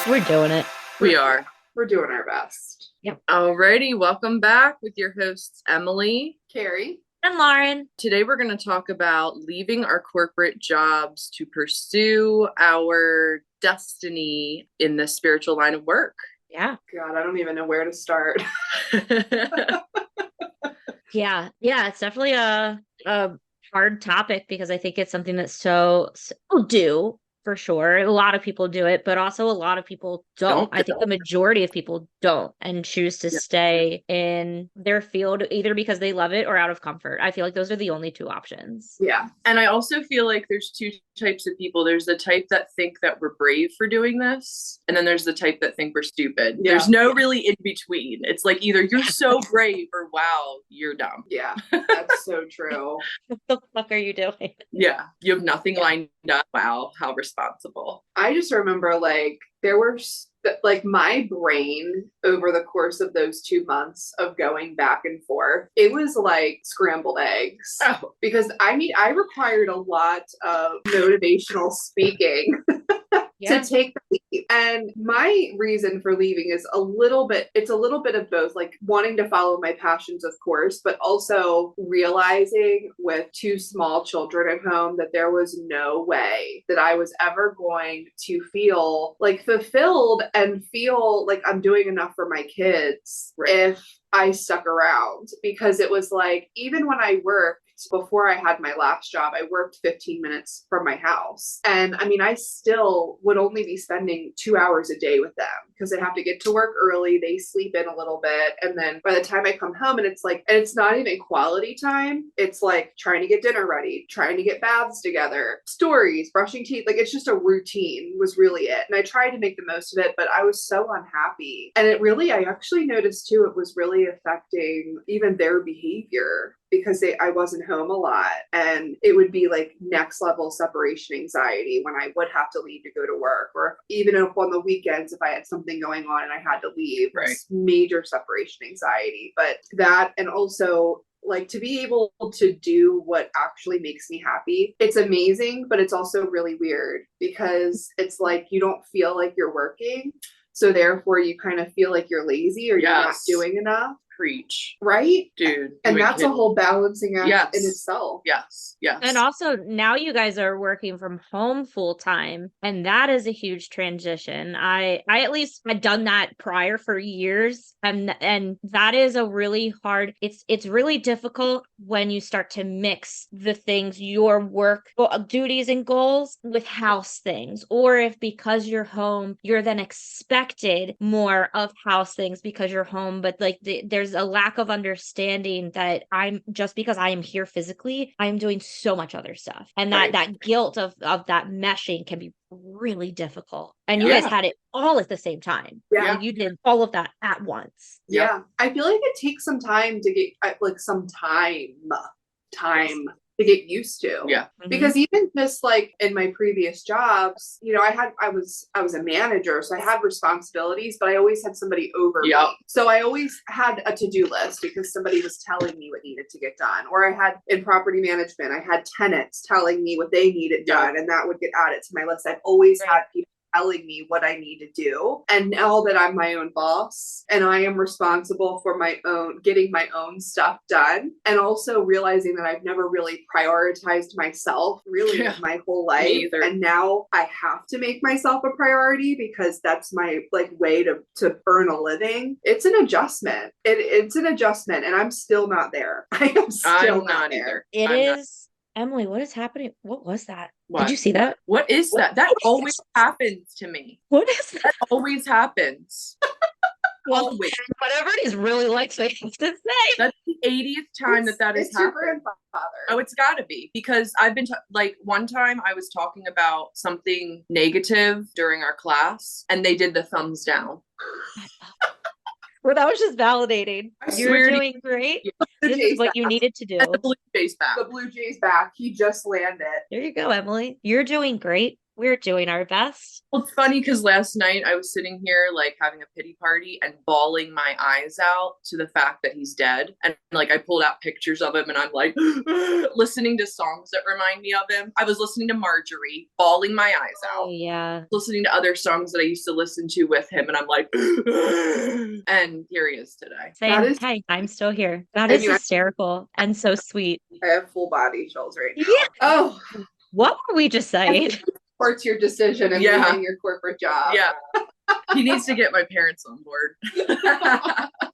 We're doing it. We are. We're doing our best. Yep. Alrighty, welcome back with your hosts, Emily, Carrie. And Lauren. Today we're going to talk about leaving our corporate jobs to pursue our destiny in the spiritual line of work. Yeah. God, I don't even know where to start. Yeah. It's definitely a hard topic because I think it's something that so do for sure. A lot of people do it, but also a lot of people don't. I think the majority of people don't and choose to stay in their field either because they love it or out of comfort. I feel like those are the only two options. Yeah. And I also feel like there's two types of people. There's the type that think that we're brave for doing this, and then there's the type that think we're stupid. Yeah. There's no really in between. It's like either you're so brave or wow, you're dumb. Yeah, that's so true. What the fuck are you doing? Yeah. You have nothing lined up. Wow, how responsible. I just remember there were my brain over the course of those 2 months of going back and forth, it was like scrambled eggs. Oh. Because I required a lot of motivational speaking to take the leave. And my reason for leaving is it's a little bit of both, like wanting to follow my passions, of course, but also realizing with 2 small children at home that there was no way that I was ever going to feel like fulfilled and feel like I'm doing enough for my kids if I stuck around. Because it was like, even when I worked, before I had my last job, I worked 15 minutes from my house. And I mean, I still would only be spending 2 hours a day with them because I have to get to work early. They sleep in a little bit. And then by the time I come home, and it's not even quality time. It's like trying to get dinner ready, trying to get baths together, stories, brushing teeth. Like it's just a routine was really it. And I tried to make the most of it, but I was so unhappy. And I actually noticed too, it was really affecting even their behavior, because I wasn't home a lot, and it would be like next level separation anxiety when I would have to leave to go to work, or even if on the weekends, if I had something going on and I had to leave, major separation anxiety. But that, and also like to be able to do what actually makes me happy, it's amazing, but it's also really weird because it's like you don't feel like you're working. So therefore you kind of feel like you're lazy or you're not doing enough. Preach. Right? Dude. And that's a whole balancing act in itself. Yes. And also now you guys are working from home full time, and that is a huge transition. I at least had done that prior for years, and that is a really hard, it's really difficult when you start to mix the things, your work duties and goals with house things, or if because you're home you're then expected more of house things because you're home, but like there's a lack of understanding that I'm just because I am here physically, I'm doing so much other stuff, and that guilt of that meshing can be really difficult. And you guys had it all at the same time. Like you did all of that at once. I feel like it takes some time to get to get used to. Because even just like in my previous jobs, you know, I was a manager, so I had responsibilities, but I always had somebody over me. So I always had a to-do list because somebody was telling me what needed to get done. Or I had in property management, I had tenants telling me what they needed done, and that would get added to my list. I've always had people telling me what I need to do. And now that I'm my own boss and I am responsible for getting my own stuff done, and also realizing that I've never really prioritized myself really my whole life. And now I have to make myself a priority because that's my way to earn a living. It's an adjustment. It's an adjustment, and I'm still not there. I am still not there. It is. Emily, what is happening? What was that? What? Did you see that? What is that? That always happens to me. What is that? That always happens. Well, always. Whatever it is really likes me to say. That's the 80th time that has happened. Your grandfather. Oh, it's got to be, because I've been one time I was talking about something negative during our class, and they did the thumbs down. Well, that was just validating. You're doing great. This is what you needed to do. The Blue Jays back. The Blue Jays back. He just landed. There you go, Emily. You're doing great. We're doing our best. Well, it's funny because last night I was sitting here like having a pity party and bawling my eyes out to the fact that he's dead. And like I pulled out pictures of him and I'm like listening to songs that remind me of him. I was listening to Marjorie, bawling my eyes out. Oh, yeah. Listening to other songs that I used to listen to with him and I'm like and here he is today. Same. Hey, I'm still here. That is hysterical and so sweet. I have full body chills right now. Yeah. Oh, what were we just saying? Supports your decision and leaving your corporate job. Yeah. He needs to get my parents on board.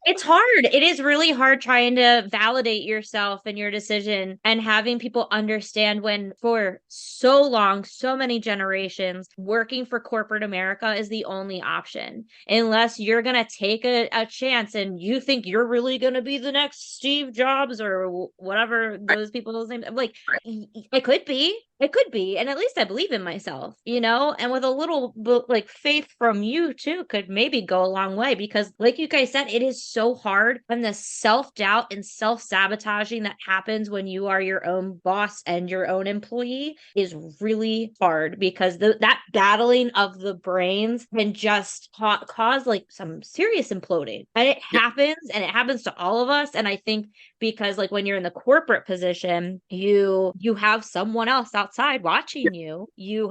It's hard. It is really hard trying to validate yourself and your decision and having people understand when for so long, so many generations, working for corporate America is the only option. Unless you're going to take a chance and you think you're really going to be the next Steve Jobs or whatever those people's names. Like, it could be. It could be. And at least I believe in myself, you know, and with a little like faith from you too could maybe go a long way because like you guys said, it is so hard and the self-doubt and self-sabotaging that happens when you are your own boss and your own employee is really hard because that battling of the brains can just cause like some serious imploding. And it happens to all of us. And I think because like when you're in the corporate position, you have someone else outside watching you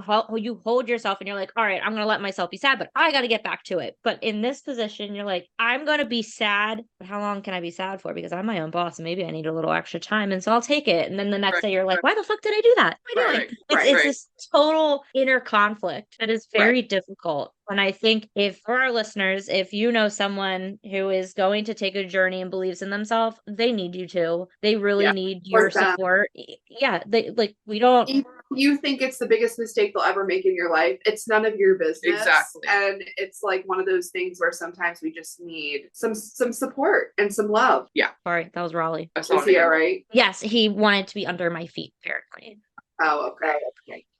hold yourself and you're like, all right, I'm gonna let myself be sad, but I gotta get back to it. But in this position, you're like, I'm gonna be sad, but how long can I be sad for? Because I'm my own boss and maybe I need a little extra time, and so I'll take it. And then the next day you're like, why the fuck did I do that? What am I doing? It's this total inner conflict that is very difficult. And I think if for our listeners, if you know someone who is going to take a journey and believes in themselves, they need you to. They really need your support. Yeah, they like we don't. If you think it's the biggest mistake they'll ever make in your life, it's none of your business. Exactly. And it's like one of those things where sometimes we just need some support and some love. Yeah. Sorry, that was Raleigh. Is he all right? Yes, he wanted to be under my feet, apparently. Oh, okay.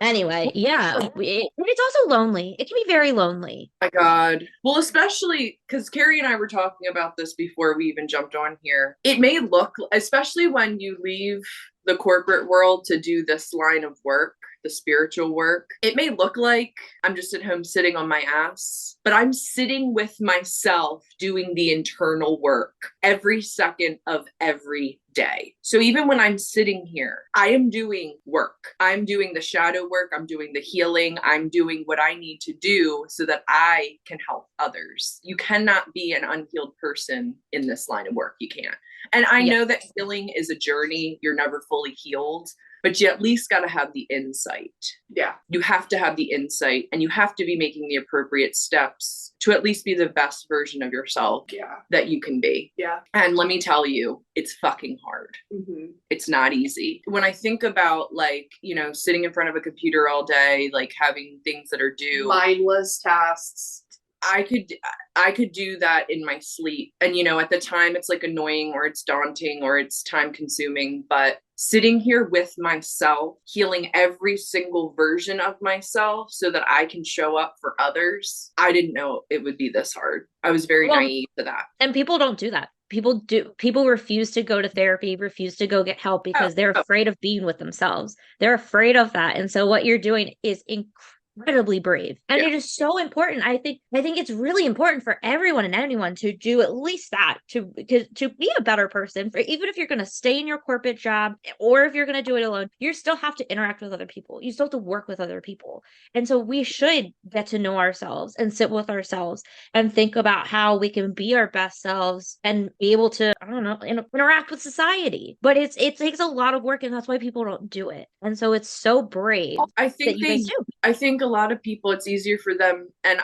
Anyway, yeah. It's also lonely. It can be very lonely. My God. Well, especially because Carrie and I were talking about this before we even jumped on here. It may look, especially when you leave the corporate world to do this line of work, the spiritual work, it may look like I'm just at home sitting on my ass, but I'm sitting with myself doing the internal work every second of every day. So even when I'm sitting here, I am doing work. I'm doing the shadow work. I'm doing the healing. I'm doing what I need to do so that I can help others. You cannot be an unhealed person in this line of work. You can't. And I know that healing is a journey. You're never fully healed, but you at least got to have the insight. Yeah. You have to have the insight and you have to be making the appropriate steps to at least be the best version of yourself that you can be. Yeah. And let me tell you, it's fucking hard. Mm-hmm. It's not easy. When I think about like, you know, sitting in front of a computer all day, like having things that are due. Mindless tasks. I could do that in my sleep. And, you know, at the time it's like annoying or it's daunting or it's time consuming, but sitting here with myself, healing every single version of myself so that I can show up for others. I didn't know it would be this hard. I was very naive to that. And people don't do that. People refuse to go to therapy, refuse to go get help because they're afraid of being with themselves. They're afraid of that. And so what you're doing is incredibly brave, and it is so important. I think it's really important for everyone and anyone to do at least that to be a better person. For even if you're going to stay in your corporate job or if you're going to do it alone, you still have to interact with other people. You still have to work with other people, and so we should get to know ourselves and sit with ourselves and think about how we can be our best selves and be able to interact with society. But it takes a lot of work, and that's why people don't do it. And so it's so brave. I think that you guys do. I think a lot of people, it's easier for them, and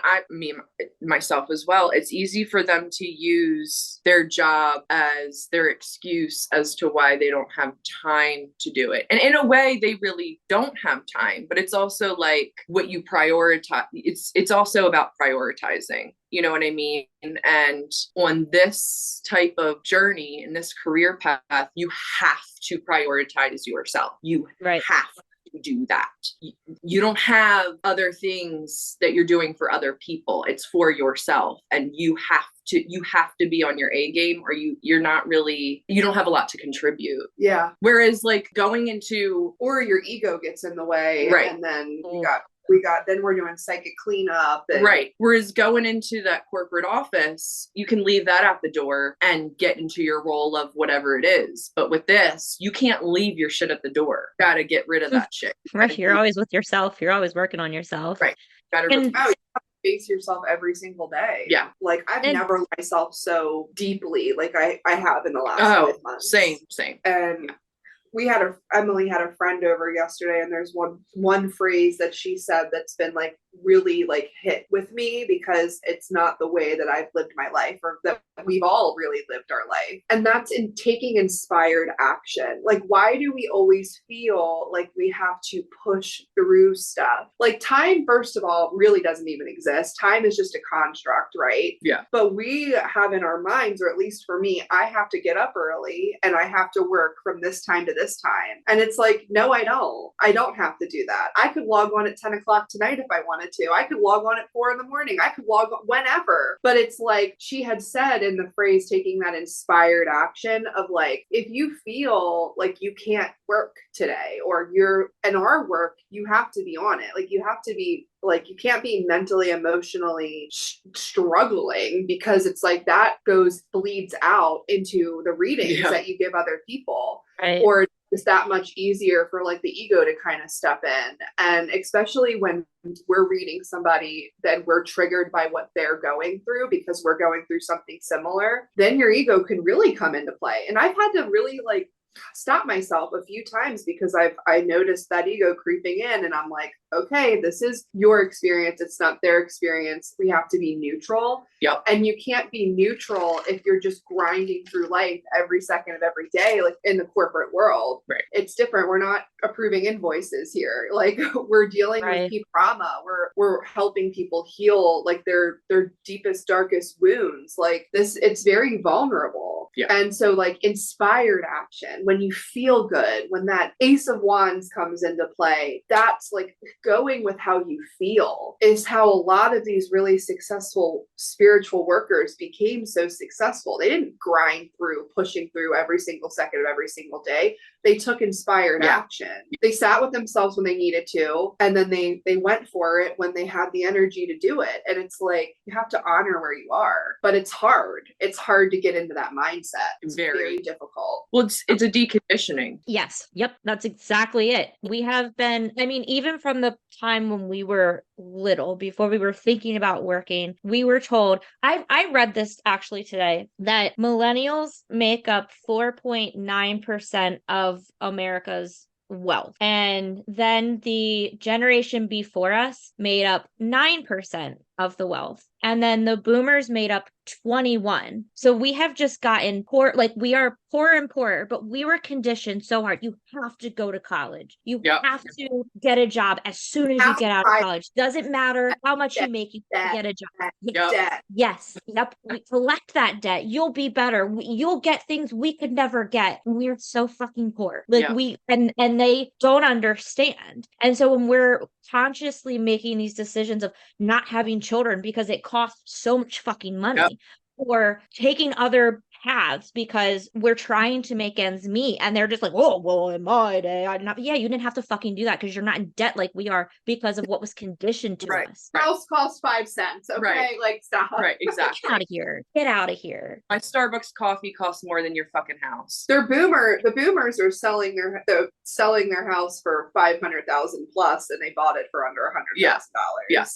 myself as well, it's easy for them to use their job as their excuse as to why they don't have time to do it. And in a way, they really don't have time, but it's also like what you prioritize. It's also about prioritizing. You know what I mean? And on this type of journey, in this career path, you have to prioritize yourself. You have to do that. You don't have other things that you're doing for other people. It's for yourself, and you have to be on your A game, or you don't have a lot to contribute. Yeah. Whereas like going into, or your ego gets in the way, right, and then you got then we're doing psychic cleanup. Right. Whereas going into that corporate office, you can leave that at the door and get into your role of whatever it is. But with this, you can't leave your shit at the door. Gotta get rid of that shit. Right. You're always with yourself. You're always working on yourself. Right. You have to face yourself every single day. Yeah. Like I've never loved myself so deeply like I have in the last 5 months. Same. And Emily had a friend over yesterday, and there's one phrase that she said that's been like really like hit with me because it's not the way that I've lived my life or that we've all really lived our life. And that's in taking inspired action. Like, why do we always feel like we have to push through stuff? Like time, first of all, really doesn't even exist. Time is just a construct, right? Yeah. But we have in our minds, or at least for me, I have to get up early and I have to work from this time to this time. And it's like, no, I don't. I don't have to do that. I could log on at 10 o'clock tonight if I wanted to. I could log on at 4 a.m. I could log on whenever. But it's like she had said in the phrase, taking that inspired action of like, if you feel like you can't work today or you're in our work, you have to be on it. Like you have to be like, you can't be mentally, emotionally struggling because it's like that bleeds out into the readings that you give other people. Right. Or it's that much easier for like the ego to kind of step in. And especially when we're reading somebody, then we're triggered by what they're going through because we're going through something similar, then your ego can really come into play. And I've had to really like stop myself a few times because I noticed that ego creeping in and I'm like, okay, this is your experience. It's not their experience. We have to be neutral. Yep. And you can't be neutral if you're just grinding through life every second of every day, like in the corporate world. Right. It's different. We're not approving invoices here. Like we're dealing with people trauma. We're helping people heal like their deepest, darkest wounds. Like this, it's very vulnerable. Yeah. And so like inspired action, when you feel good, when that Ace of Wands comes into play, that's like going with how you feel is how a lot of these really successful spiritual workers became so successful. They didn't grind through, pushing through every single second of every single day. They took inspired action. They sat with themselves when they needed to, and then they went for it when they had the energy to do it. And it's like, you have to honor where you are, but it's hard. It's hard to get into that mindset. It's very difficult. Well, it's a deconditioning. Yes. Yep. That's exactly it. We have been, I mean, even from the time when we were little, before we were thinking about working, we were told, I read this actually today, that millennials make up 4.9% of America's wealth. And then the generation before us made up 9% of the wealth. And then the boomers made up 21. So we have just gotten poor, like we are poorer and poorer, but we were conditioned so hard. You have to go to college. You have to get a job as soon as you get out of college. Doesn't matter how much you make, you get a job. Yes. Yep. We collect that debt. You'll be better. You'll get things we could never get. We're so fucking poor. Like and they don't understand. And so when we're consciously making these decisions of not having children because it costs so much fucking money, or taking other paths because we're trying to make ends meet, and they're just like, oh, well, in my day, I'm not. Yeah, you didn't have to fucking do that because you're not in debt like we are because of what was conditioned to us. House costs 5 cents. Okay, like stop. Right, exactly. Get out of here. Get out of here. My Starbucks coffee costs more than your fucking house. The boomers are selling their house for 500,000 plus, and they bought it for under $100,000.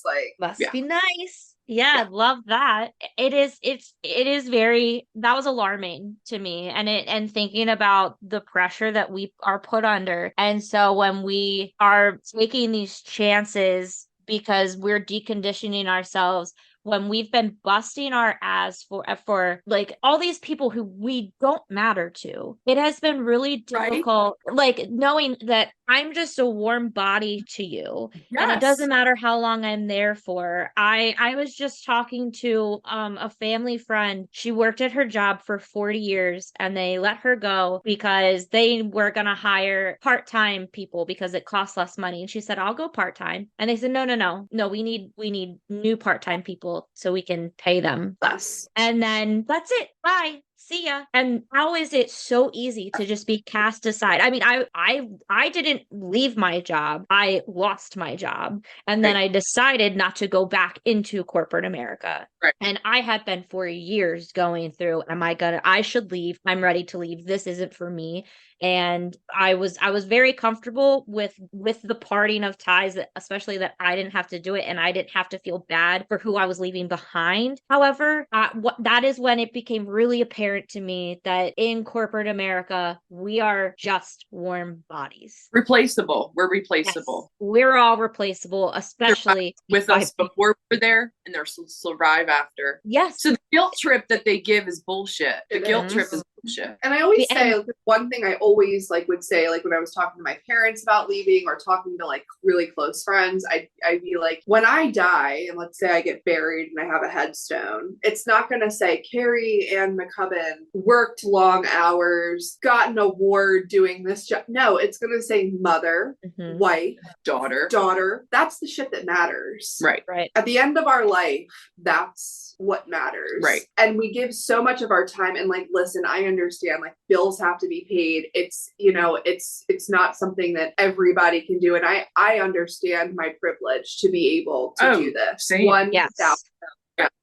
Like must be nice. Yeah, love that. It is very, that was alarming to me, and thinking about the pressure that we are put under. And so when we are taking these chances because we're deconditioning ourselves, when we've been busting our ass for like all these people who we don't matter to, it has been really difficult, like knowing that I'm just a warm body to you. And it doesn't matter how long I'm there for. I was just talking to a family friend. She worked at her job for 40 years and they let her go because they were going to hire part-time people because it costs less money. And she said, I'll go part-time. And they said, no, we need new part-time people so we can pay them less. And then that's it. Bye. see ya. And how is it so easy to just be cast aside? I mean, I didn't leave my job. I lost my job. And then I decided not to go back into corporate America. Right. And I had been for years going through, I should leave. I'm ready to leave. This isn't for me. And I was very comfortable with the parting of ties, that especially that I didn't have to do it and I didn't have to feel bad for who I was leaving behind. However, that is when it became really apparent to me that in corporate America, we are just warm bodies. Replaceable. We're replaceable. Yes, we're all replaceable, especially with us before we're there, and they'll survive after. Yes. So the guilt trip that they give is bullshit. The guilt trip is bullshit. And I always say, one thing I always would say, when I was talking to my parents about leaving or talking to really close friends, I'd be like, when I die and let's say I get buried and I have a headstone, it's not going to say Carrie Ann McCubbin worked long hours, got an award doing this job. No, it's going to say mother, wife, daughter. That's the shit that matters. Right. At the end of our life, that's what matters. Right. And we give so much of our time and listen, I understand bills have to be paid. It's, it's not something that everybody can do. And I understand my privilege to be able to do this. Same.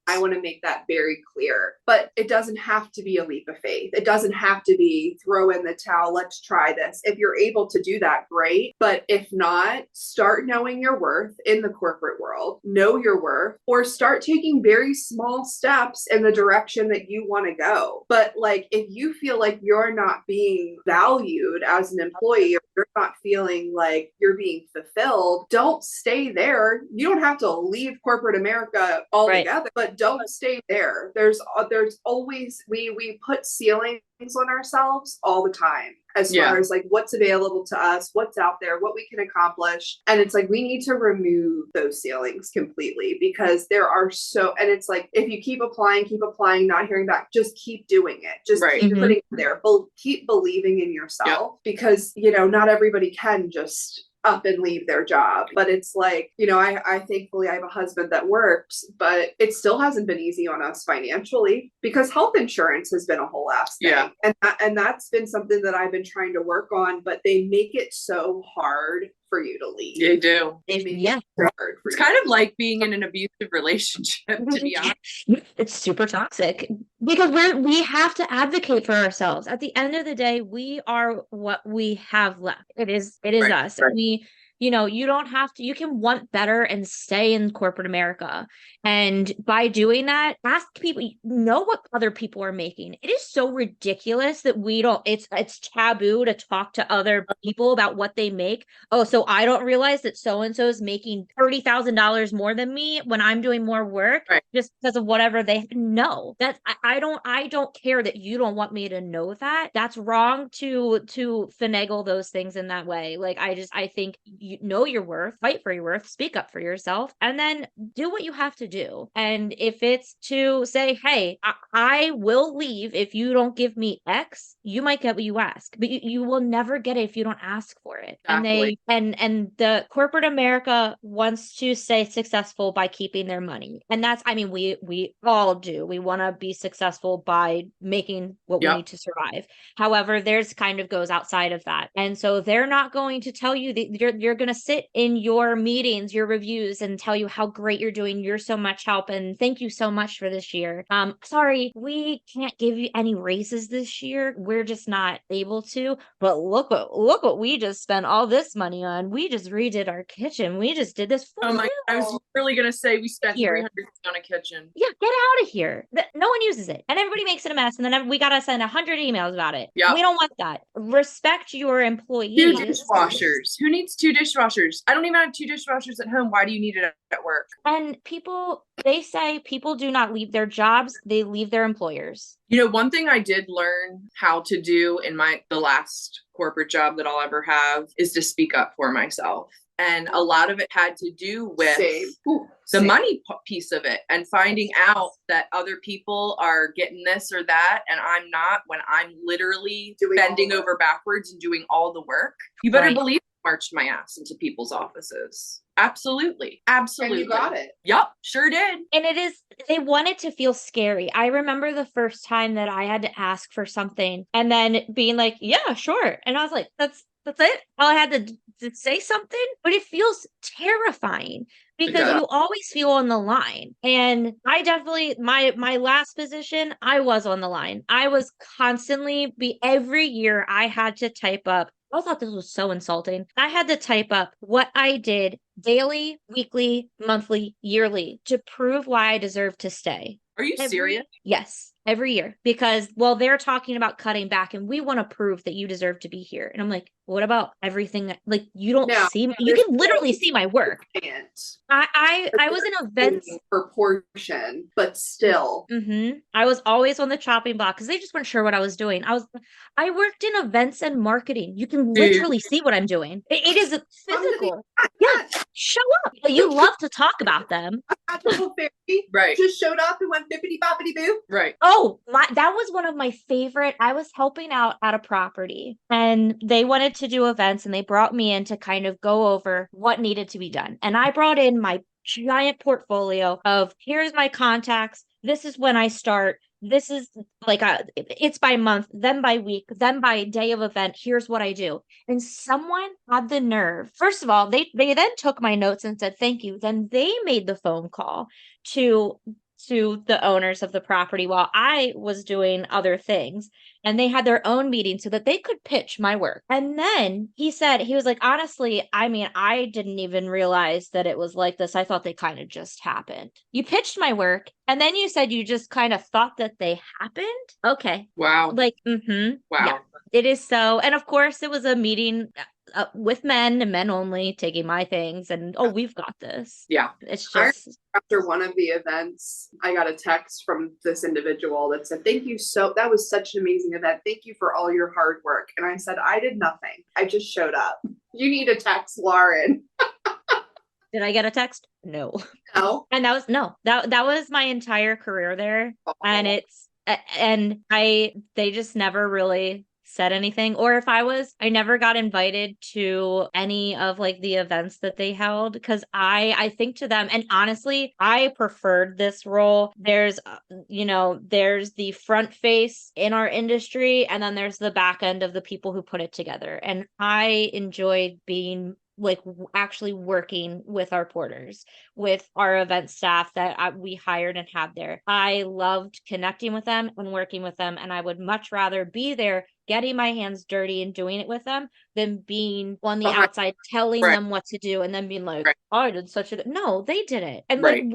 I want to make that very clear, but it doesn't have to be a leap of faith. It doesn't have to be throw in the towel. Let's try this. If you're able to do that, great. But if not, start knowing your worth in the corporate world, know your worth, or start taking very small steps in the direction that you want to go. But if you feel like you're not being valued as an employee, or you're not feeling like you're being fulfilled, don't stay there. You don't have to leave corporate America altogether, but don't stay there. There's always, we put ceilings on ourselves all the time as far as what's available to us, what's out there, what we can accomplish. And it's we need to remove those ceilings completely, because there are and it's if you keep applying, not hearing back, just keep doing it. Just keep putting it there. Keep believing in yourself, because, not everybody can just up and leave their job. But it's I thankfully I have a husband that works, but it still hasn't been easy on us financially, because health insurance has been a whole ass thing. Yeah. And that's been something that I've been trying to work on, but they make it so hard for you to leave. They do. It's kind of like being in an abusive relationship, to be honest. It's super toxic, because we have to advocate for ourselves. At the end of the day, we are what we have left. It is us. Right. You don't have to, you can want better and stay in corporate America. And by doing that, ask people, know what other people are making. It is so ridiculous that it's taboo to talk to other people about what they make. Oh, so I don't realize that so-and-so is making $30,000 more than me when I'm doing more work just because of whatever they know. That's, I don't care that you don't want me to know that. That's wrong to finagle those things in that way. I think you know your worth, fight for your worth, speak up for yourself, and then do what you have to do. And if it's to say, hey, I will leave if you don't give me X, you might get what you ask, but you will never get it if you don't ask for it. Exactly. And the corporate America wants to stay successful by keeping their money. And that's, we all do. We want to be successful by making what we need to survive. However, theirs kind of goes outside of that. And so they're not going to tell you that you're going to sit in your meetings, your reviews, and tell you how great you're doing. You're so much help. And thank you so much for this year. Sorry, we can't give you any raises this year. We're just not able to. But look what we just spent all this money on. We just redid our kitchen. We just did this. Oh my God, I was really going to say we spent $300 on a kitchen. Yeah, get out of here. No one uses it. And everybody makes it a mess. And then we got to send 100 emails about it. Yeah. We don't want that. Respect your employees. 2 dishwashers. Who needs 2 dishwashers? I don't even have 2 dishwashers at home. Why do you need it at work? And they say people do not leave their jobs. They leave their employers. One thing I did learn how to do in the last corporate job that I'll ever have is to speak up for myself. And a lot of it had to do with the money piece of it, and finding out that other people are getting this or that and I'm not, when I'm literally bending over backwards and doing all the work. You better believe I marched my ass into people's offices. Absolutely. And you got it. Yep, sure did. And they want it to feel scary. I remember the first time that I had to ask for something and then being like, yeah, sure. And I was like, that's it. All I had to say something, but it feels terrifying because you always feel on the line. And I definitely, my last position, I was on the line. I was constantly every year I had to type up. I thought this was so insulting. I had to type up what I did daily, weekly, monthly, yearly to prove why I deserve to stay. Are you serious? Yes, every year. Because, well, they're talking about cutting back and we want to prove that you deserve to be here. And I'm like, what about everything? Like, you don't see me. You can literally see my work. I was in events. Proportion, but still. I was always on the chopping block because they just weren't sure what I was doing. I worked in events and marketing. You can literally see what I'm doing. It is physical. Yeah, show up. You love to talk about them. Right. Just showed up and went bippity boppity boo. Right. Oh, that was one of my favorite. I was helping out at a property and they wanted to do events and they brought me in to kind of go over what needed to be done. And I brought in my giant portfolio of here's my contacts. This is when I start. This is like it's by month, then by week, then by day of event. Here's what I do. And someone had the nerve. First of all, they then took my notes and said, thank you. Then they made the phone call to the owners of the property while I was doing other things. And they had their own meeting so that they could pitch my work. And then he was like, honestly, I mean, I didn't even realize that it was like this. I thought they kind of just happened. You pitched my work and then you said you just kind of thought that they happened. Okay. Wow. Like, wow. Yeah, it is so. And of course it was a meeting with men and men only taking my things and we've got this. Yeah. It's just after one of the events, I got a text from this individual that said, thank you that was such an amazing event. Thank you for all your hard work. And I said, I did nothing. I just showed up. You need to text Lauren. Did I get a text? No. No. And that was my entire career there. And they just never really said anything. Or if I never got invited to any of like the events that they held because I think to them, and honestly, I preferred this role. There's the front face in our industry and then there's the back end of the people who put it together. And I enjoyed being like actually working with our porters, with our event staff that we hired and had there. I loved connecting with them and working with them. And I would much rather be there getting my hands dirty and doing it with them than being on the outside telling them what to do and then being like, oh, I did no, they did it. And like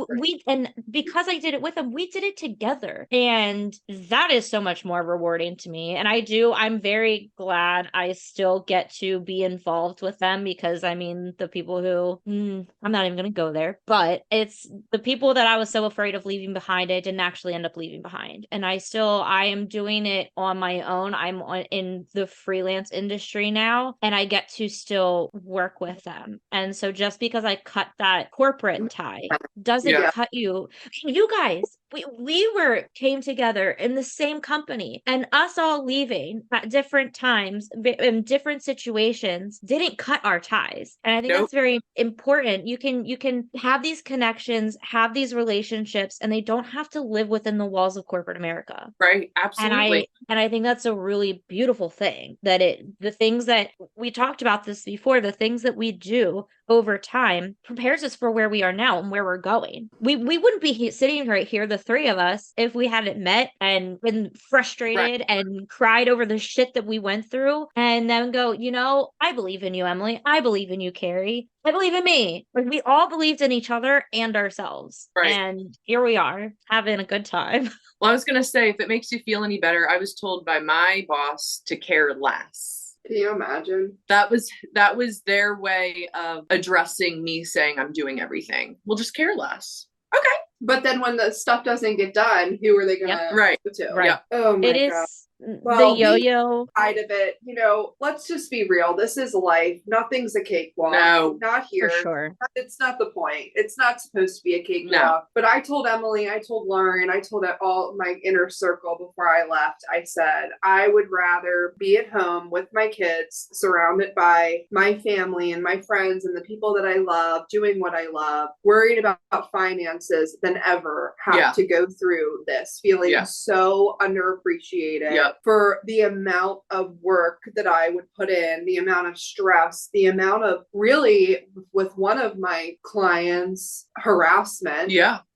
and because I did it with them, we did it together. And that is so much more rewarding to me. And I'm very glad I still get to be involved with them because I mean, the people who I'm not even going to go there, but it's the people that I was so afraid of leaving behind. I didn't actually end up leaving behind. And I am doing it on my own. I'm in the freelance industry now and I get to still work with them. And so just because I cut that corporate tie doesn't cut you guys. We came together in the same company and us all leaving at different times in different situations didn't cut our ties. And I think that's very important. You can have these connections, have these relationships, and they don't have to live within the walls of corporate America. Right. Absolutely. And I think that's a really beautiful thing that the things that we talked about this before, the things that we do over time prepares us for where we are now and where we're going. We wouldn't be sitting right here, the three of us, if we hadn't met and been frustrated and cried over the shit that we went through and then go, I believe in you, Emily. I believe in you, Carrie. I believe in me. Like we all believed in each other and ourselves. Right. And here we are having a good time. Well, I was going to say, if it makes you feel any better, I was told by my boss to care less. Can you imagine? That was their way of addressing me saying I'm doing everything. We'll just care less. Okay. But then when the stuff doesn't get done, who are they going to go to? Right. Oh my God. the yo-yo side of it, let's just be real. This is life. Nothing's a cakewalk. No, not here. for sure. It's not the point. It's not supposed to be a cakewalk. No. But I told Emily, I told Lauren, I told all my inner circle before I left, I said, I would rather be at home with my kids, surrounded by my family and my friends and the people that I love, doing what I love, worried about finances than ever have to go through this, feeling so underappreciated for the amount of work that I would put in, the amount of stress, the amount of really, with one of my clients, harassment.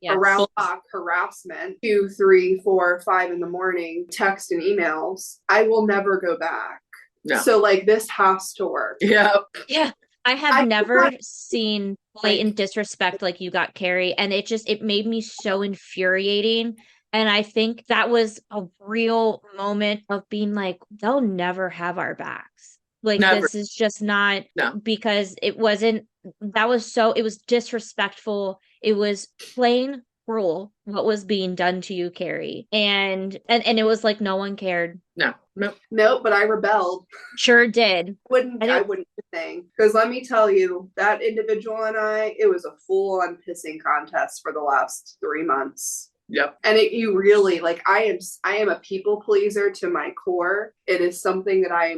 Around clock harassment, 2, 3, 4, 5 in the morning, text and emails. I will never go back. No. So like this has to work. Yeah. I have never seen blatant disrespect like you got, Carrie, and it made me so infuriating. And I think that was a real moment of being like, they'll never have our backs. Like, this is just not, because it wasn't, it was disrespectful. It was plain cruel what was being done to you, Carrie. And it was like no one cared. No, but I rebelled. Sure did. I wouldn't think, because let me tell you, that individual and it was a full-on pissing contest for the last 3 months. Yep. And you really, like, I am a people pleaser to my core. It is something that I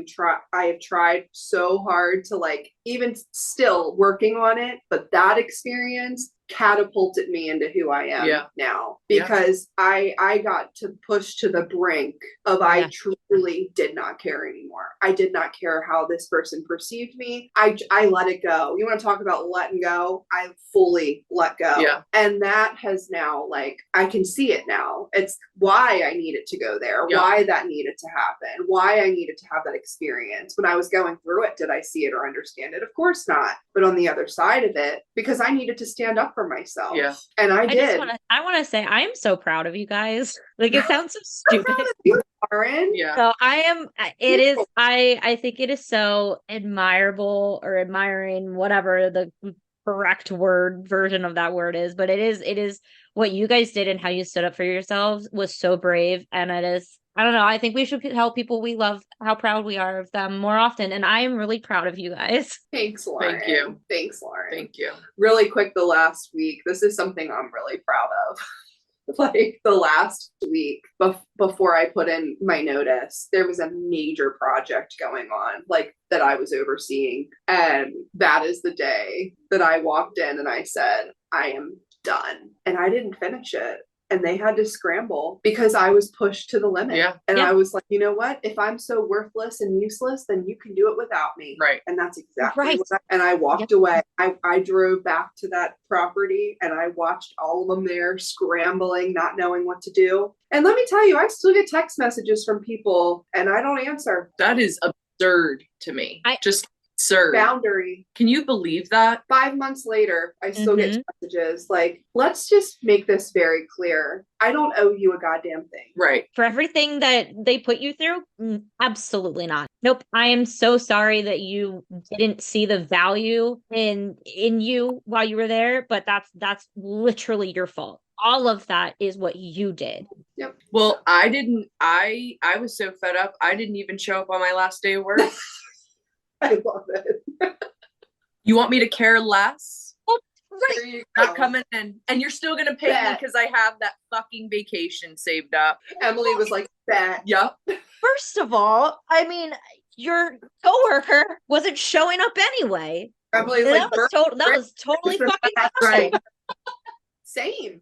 have tried so hard to, like, even still working on it, but that experience catapulted me into who I am now, because I got to push to the brink of I truly did not care anymore. I did not care how this person perceived me. I let it go. You want to talk about letting go? I fully let go. And that has now, like, I can see it now. It's why I needed to go there, why that needed to happen, why I needed to have that experience. When I was going through it, did I see it or understand it? Of course not. But on the other side of it, because I needed to stand up for myself. And I did. I want to say, I am so proud of you guys. Like, it sounds so stupid. You, Lauren. So I am, I think it is so admirable or admiring, whatever the correct version of that word is, but it is what you guys did and how you stood up for yourselves was so brave. And it is, I don't know, I think we should tell people we love how proud we are of them more often. And I am really proud of you guys. Thanks, Lauren. Thank you. Thanks, Lauren. Thank you. Really quick, the last week, this is something I'm really proud of. Like, the last week before I put in my notice, there was a major project going on, like, that I was overseeing. And that is the day that I walked in and I said, I am done. And I didn't finish it. And they had to scramble because I was pushed to the limit. And I was like, you know what? If I'm so worthless and useless, then you can do it without me. Right. And that's exactly what and I walked away. I drove back to that property and I watched all of them there scrambling, not knowing what to do. And let me tell you, I still get text messages from people and I don't answer. That is absurd to me. Just absurd. Boundary. Can you believe that? 5 months later, I still get messages like, let's just make this very clear. I don't owe you a goddamn thing. Right. For everything that they put you through? Absolutely not. Nope. I am so sorry that you didn't see the value in you while you were there, but that's literally your fault. All of that is what you did. Yep. Well, I was so fed up. I didn't even show up on my last day of work. I love it. You want me to care less? Oh, right. Not coming in. And you're still going to pay me because I have that fucking vacation saved up. Emily was like, that. Yep. First of all, I mean, your coworker wasn't showing up anyway. Emily's like, that was totally fucking right. Same.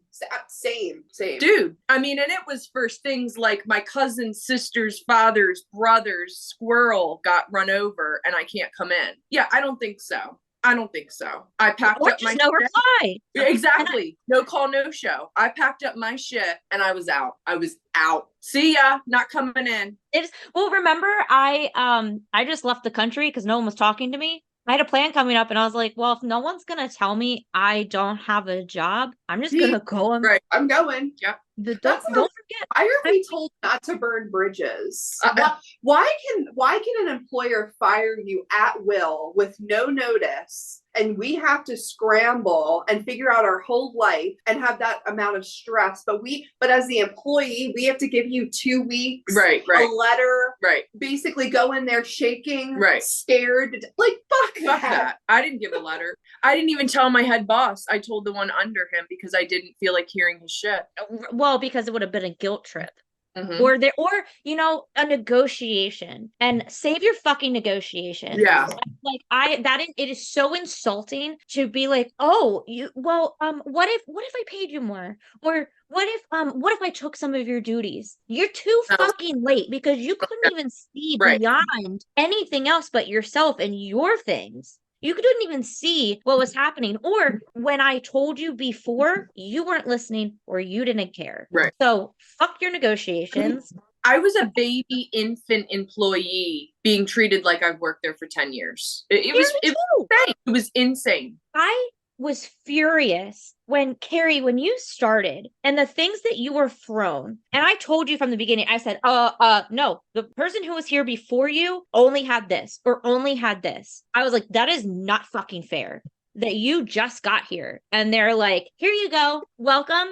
Dude, I mean, and it was for things like my cousin's sister's father's brother's squirrel got run over and I can't come in. Yeah, I don't think so. I packed up my no reply. Exactly. No call, no show. I packed up my shit and I was out. See ya. Not coming in. Well, remember, I just left the country because no one was talking to me. I had a plan coming up and I was like, well, if no one's going to tell me I don't have a job, I'm just going to go. Right. I'm going. Yep. Don't forget. Why are we told not to burn bridges? Why can an employer fire you at will with no notice and we have to scramble and figure out our whole life and have that amount of stress. But as the employee, we have to give you 2 weeks, right, a letter, right, basically go in there shaking, right, scared, like fuck that. I didn't give a letter. I didn't even tell my head boss. I told the one under him because I didn't feel like hearing his shit. Well, because it would have been a guilt trip. Mm-hmm. Or you know, a negotiation, and save your fucking negotiation. Yeah. Like it is so insulting to be like, oh, what if I paid you more? Or what if I took some of your duties? You're too fucking late because you couldn't even see beyond anything else but yourself and your things. You couldn't even see what was happening. Or when I told you before, you weren't listening or you didn't care. Right. So fuck your negotiations. I was a baby infant employee being treated like I've worked there for 10 years. It was insane. It was insane. I was furious when Carrie, when you started and the things that you were thrown, and I told you from the beginning, I said, no, the person who was here before you only had this or only had this. I was like, that is not fucking fair that you just got here. And they're like, here you go. Welcome.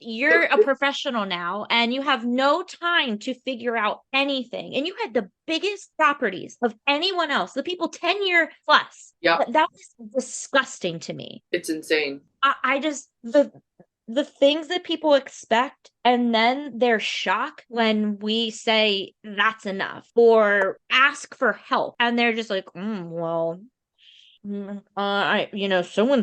You're a professional now and you have no time to figure out anything. And you had the biggest properties of anyone else, the people 10-year plus. Yeah. That was disgusting to me. It's insane. I just, the things that people expect, and then their shock when we say that's enough or ask for help. And they're just like, so and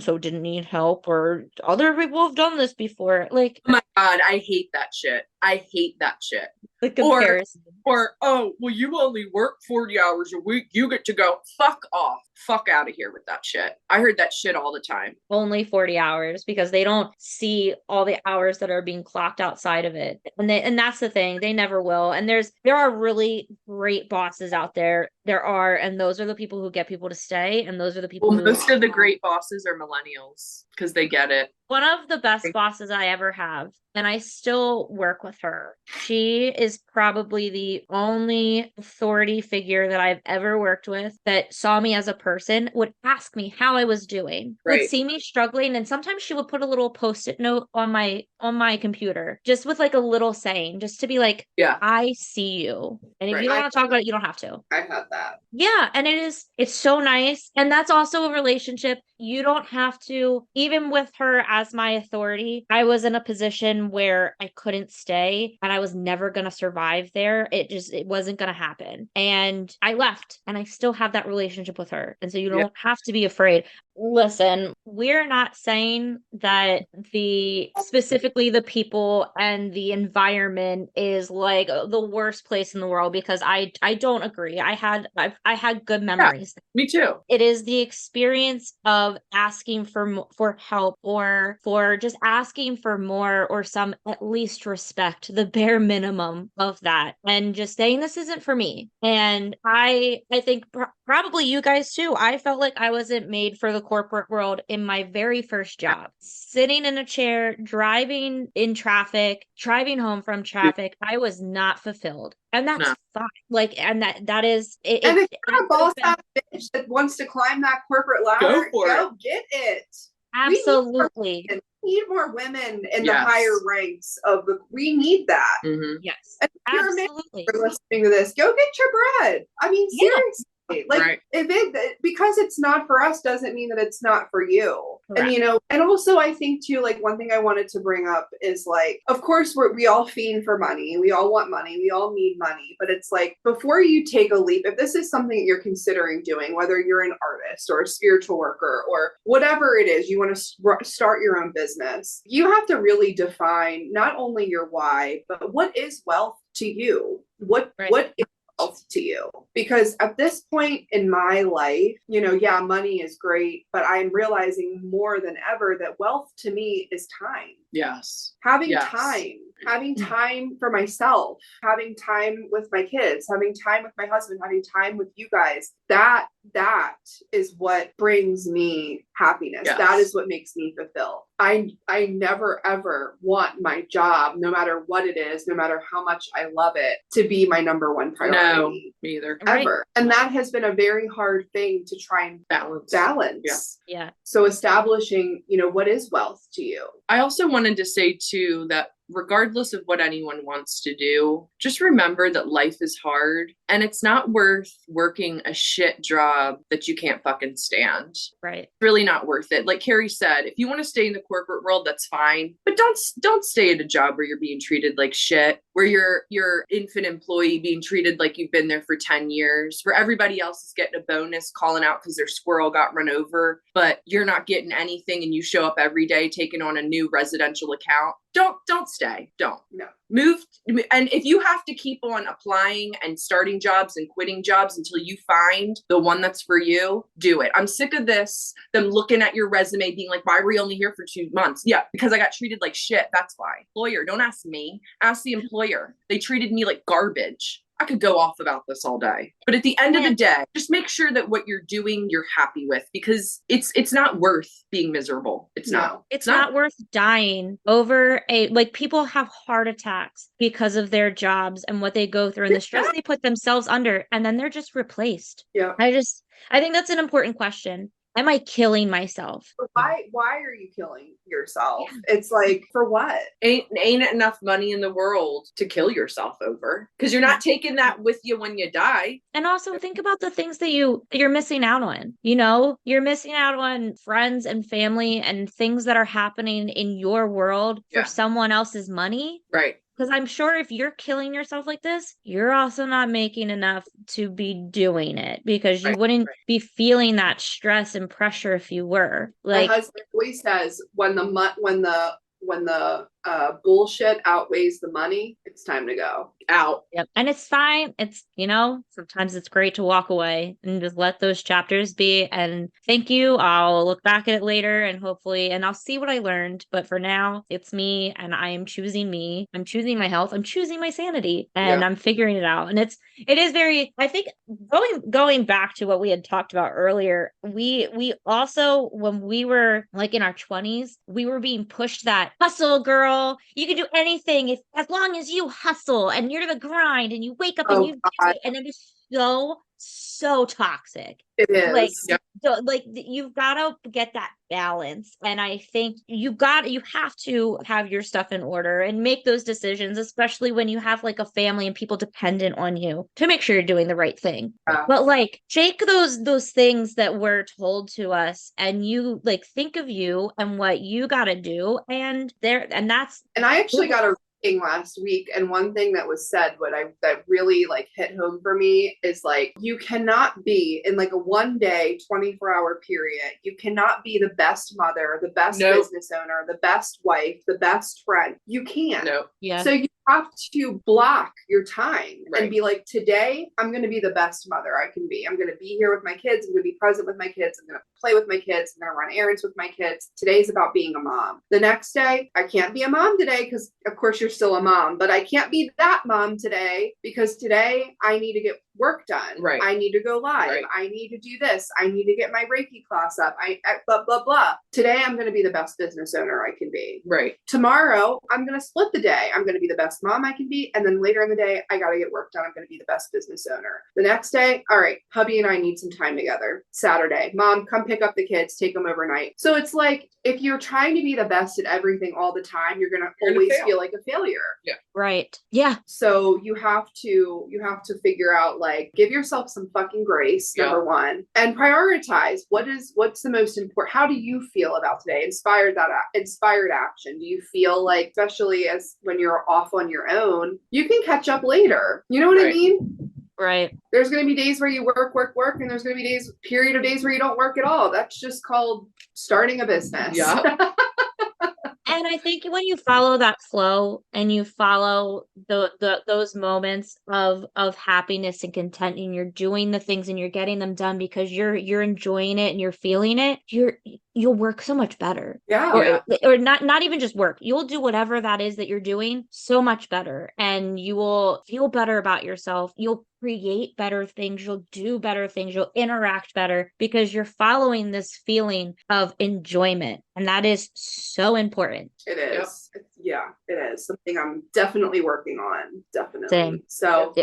so didn't need help, or other people have done this before. Like, oh my God, I hate that shit. I hate that shit. The comparison. Or oh, well, you only work 40 hours a week. You get to go. Fuck off. Fuck out of here with that shit. I heard that shit all the time. Only 40 hours because they don't see all the hours that are being clocked outside of it. And that's the thing. They never will. And there are really great bosses out there. There are, and those are the people who get people to stay. And those are the people who most of the great bosses are millennials because they get it. One of the best bosses I ever have, and I still work with her. She is probably the only authority figure that I've ever worked with that saw me as a person, would ask me how I was doing, would see me struggling, and sometimes she would put a little post-it note on my computer, just with like a little saying, just to be like, I see you. And if you don't want to talk about it, you don't have to. I had that. Yeah, and it's so nice. And that's also a relationship. You don't have to, even with her as my authority, I was in a position where I couldn't stay and I was never going to survive there. It wasn't going to happen. And I left and I still have that relationship with her. And so you don't have to be afraid. Listen, we're not saying that specifically the people and the environment is like the worst place in the world, because I don't agree. I had good memories. Yeah, me too. It is the experience of asking for help, or for just asking for more, or some at least respect, the bare minimum of that, and just saying this isn't for me. And I think probably you guys too. I felt like I wasn't made for the corporate world in my very first job. Sitting in a chair, driving in traffic, driving home from traffic, I was not fulfilled. And that's fine. Like, and that is it. And if you're a boss ass bitch that wants to climb that corporate ladder, go get it. Absolutely. We need more women in the higher ranks we need that. Mm-hmm. Yes. And if absolutely. You're listening to this, go get your bread. I mean, seriously. Like, because it's not for us doesn't mean that it's not for you. Correct. And and also I think too, like, one thing I wanted to bring up is, like, of course we all fiend for money. We all want money. We all need money. But it's like, before you take a leap, if this is something that you're considering doing, whether you're an artist or a spiritual worker or whatever it is, you want to start your own business, you have to really define not only your why, but what is wealth to you? What is to you? Because at this point in my life, money is great, but I'm realizing more than ever that wealth to me is time. Yes. Having time for myself, having time with my kids, having time with my husband, having time with you guys, that that is what brings me happiness. Yes. That is what makes me fulfilled. I never ever want my job, no matter what it is, no matter how much I love it, to be my number one priority. No, me either. Ever. Right. And that has been a very hard thing to try and balance. Yeah. So establishing, what is wealth to you? I also wanted to say too that regardless of what anyone wants to do, just remember that life is hard and it's not worth working a shit job that you can't fucking stand. Right. It's really not worth it. Like Carrie said, if you want to stay in the corporate world, that's fine, but don't stay at a job where you're being treated like shit, where you're infant employee being treated like you've been there for 10 years, where everybody else is getting a bonus calling out because their squirrel got run over, but you're not getting anything and you show up every day taking on a new residential account. Don't stay. Don't. No. Move. And if you have to keep on applying and starting jobs and quitting jobs until you find the one that's for you, do it. I'm sick of this, them looking at your resume being like, why were you only here for 2 months? Yeah, because I got treated like shit. That's why. Employer, don't ask me. Ask the employer. They treated me like garbage. I could go off about this all day. But at the end of the day, just make sure that what you're doing, you're happy with, because it's not worth being miserable. It's not. It's not worth dying over people have heart attacks because of their jobs and what they go through and the stress they put themselves under, and then they're just replaced. Yeah. I think that's an important question. Am I killing myself? Why are you killing yourself? Yeah. It's like, for what? Ain't enough money in the world to kill yourself over, because you're not taking that with you when you die. And also think about the things that you're missing out on. You're missing out on friends and family and things that are happening in your world for someone else's money. Right. Because I'm sure if you're killing yourself like this, you're also not making enough to be doing it, because you wouldn't be feeling that stress and pressure if you were. My husband always says, when the bullshit outweighs the money, it's time to go out. Yep. And it's fine. It's, sometimes it's great to walk away and just let those chapters be. And thank you. I'll look back at it later and hopefully, and I'll see what I learned. But for now, it's me, and I am choosing me. I'm choosing my health. I'm choosing my sanity, and I'm figuring it out. And it is very, I think, going back to what we had talked about earlier, we also, when we were like in our 20s, we were being pushed that hustle, girl. You can do anything as long as you hustle and you're the grind and you wake up and you do it. And it is so toxic. It is. You've got to get that balance. And I think you have to have your stuff in order and make those decisions, especially when you have like a family and people dependent on you, to make sure you're doing the right thing. But take those things that were told to us, and you think of you and what you got to do. And I actually got a last week, and one thing that was said that really hit home for me is you cannot be in a 1 day 24-hour period, you cannot be the best mother, the best business owner, the best wife, the best friend. You can't. So you have to block your time and be like, today I'm going to be the best mother I can be. I'm going to be here with my kids. I'm going to be present with my kids. I'm going to play with my kids. I'm going to run errands with my kids. Today's about being a mom. The next day, I can't be a mom today because of course you're still a mom, but I can't be that mom today because today I need to get work done. Right. I need to go live. Right. I need to do this. I need to get my Reiki class up. I blah, blah, blah. Today, I'm going to be the best business owner I can be. Right. Tomorrow, I'm going to split the day. I'm going to be the best mom I can be. And then later in the day, I got to get work done. I'm going to be the best business owner. The next day, all right, hubby and I need some time together. Saturday, mom, come pick up the kids, take them overnight. So it's if you're trying to be the best at everything all the time, you're going to always feel like a failure. Yeah. Right. Yeah. So you have to figure out, give yourself some fucking grace, number one, and prioritize what's the most important. How do you feel about today? Inspired action. Do you feel especially as when you're off on your own, you can catch up later. You know what I mean? Right. There's going to be days where you work, and there's going to be period of days where you don't work at all. That's just called starting a business. Yeah. And I think when you follow that flow and you follow those moments of happiness and content, and you're doing the things and you're getting them done because you're enjoying it and you're feeling it, you'll work so much better. Yeah. Or not even just work. You'll do whatever that is that you're doing so much better, and you will feel better about yourself. You'll create better things. You'll do better things. You'll interact better because you're following this feeling of enjoyment. And that is so important. It is. Yep. Yeah, it is something I'm definitely working on. Definitely. Same. So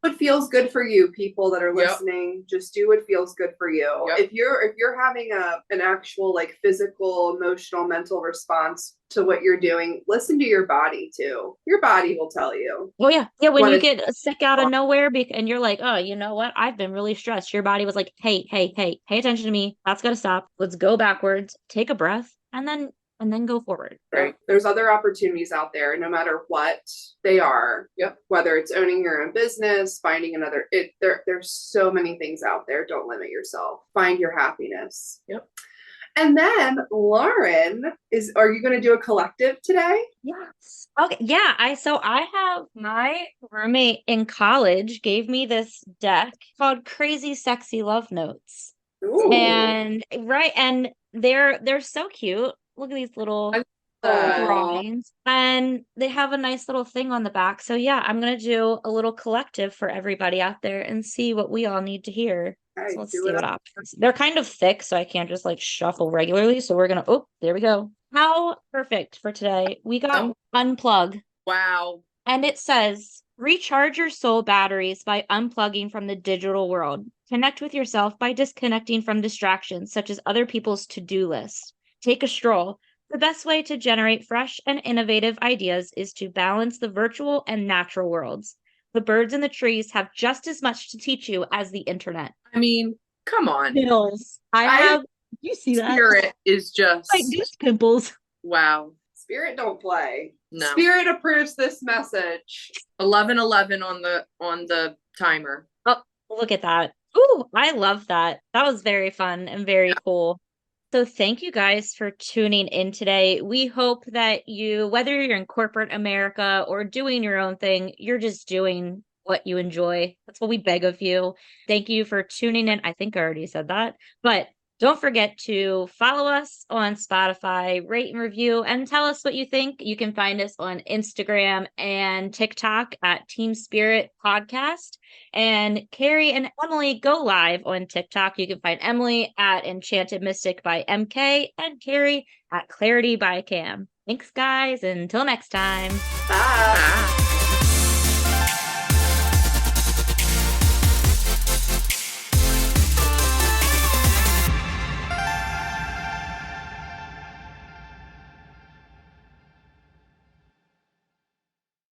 what feels good for you, people that are listening, just do what feels good for you. If you're having an actual like physical, emotional, mental response to what you're doing, listen to your body too. Your body will tell you. Oh yeah. Yeah. When you get sick out of nowhere and you're like, oh, you know what? I've been really stressed. Your body was like, hey, pay attention to me. That's got to stop. Let's go backwards, take a breath, and then go forward. Right. There's other opportunities out there, no matter what they are. Yep. Whether it's owning your own business, finding another, there's so many things out there. Don't limit yourself. Find your happiness. Yep. And then Lauren, are you going to do a collective today? Yes. Okay. Yeah. I have my roommate in college gave me this deck called Crazy Sexy Love Notes. Ooh. And they're so cute. Look at these little drawings, and they have a nice little thing on the back. So yeah, I'm going to do a little collective for everybody out there and see what we all need to hear. So let's see what options. They're kind of thick, so I can't just like shuffle regularly. So we're gonna, there we go. How perfect for today. We got unplug. Wow. And it says, recharge your soul batteries by unplugging from the digital world. Connect with yourself by disconnecting from distractions such as other people's to-do lists. Take a stroll. The best way to generate fresh and innovative ideas is to balance the virtual and natural worlds. The birds and the trees have just as much to teach you as the internet. I mean, come on. Pimples. You see that? Spirit is just like goose pimples. Wow. Spirit don't play. No. Spirit approves this message. 11:11 on the timer. Oh, look at that. Ooh, I love that. That was very fun and very cool. So thank you guys for tuning in today. We hope that you, whether you're in corporate America or doing your own thing, you're just doing what you enjoy. That's what we beg of you. Thank you for tuning in. I think I already said that, but don't forget to follow us on Spotify, rate and review, and tell us what you think. You can find us on Instagram and TikTok at Team Spirit Podcast. And Carrie and Emily go live on TikTok. You can find Emily at Enchanted Mystic by MK and Carrie at Clarity by Cam. Thanks, guys. Until next time. Bye.